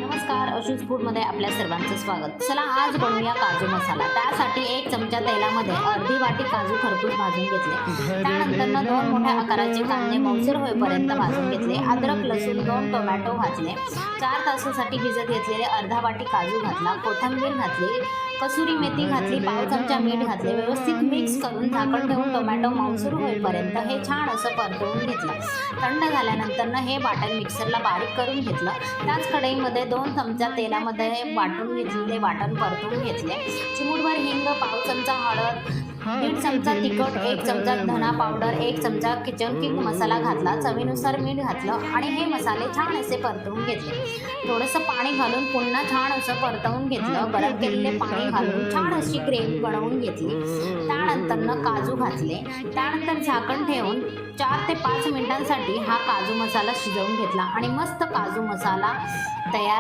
नमस्कार, अशूज फूडमध्ये आपल्या सर्वांचं स्वागत। चला आज बनवूया काजू मसाला। त्यासाठी 1 चमचा तेलामध्ये अर्धी वाटी काजू खरपूस भाजून घेतले। त्यानंतर 2 मोठ्या आकाराचे कांदे मऊसर होईपर्यंत भाजून घेतले। अद्रक लसूण 2 टोमॅटो घातले। 4 तासासाठी भिजत घेतलेले अर्धा वाटी काजू घातला, कोथिंबीर घातली, कसुरी मेथी घातली, पाव चमचा मीठ घातले। व्यवस्थित मिक्स करून झाकण ठेवून टोमॅटो मऊसर होईपर्यंत हे छान असं परतवून घेतलं। थंड झाल्यानंतर हे वाटण मिक्सरला बारीक करून घेतलं। त्याच कढईमध्ये 2 चमचा तेलामध्ये वाटून घेतलेले वाटण परतून घेतले। चिमूटभर हिंग, पाव चमचा हळद, 1.5 चमचा तिखट, 1 चमचा धना पावडर, 1 चमचा किचन किंग मसाला घातला, चवीनुसार मीठ घातलं आणि हे मसाले छान असे परतवून घेतले। थोडंसं पाणी घालून पुन्हा छान असं परतवून घेतलं। गरम केलेले पाणी घालून छान अशी ग्रेव्ही बनवून घेतली। त्यानंतर काजू घातले। त्यानंतर झाकण ठेवून 4 ते 5 मिनिटांसाठी हा काजू मसाला शिजवून घेतला आणि मस्त काजू मसाला तयार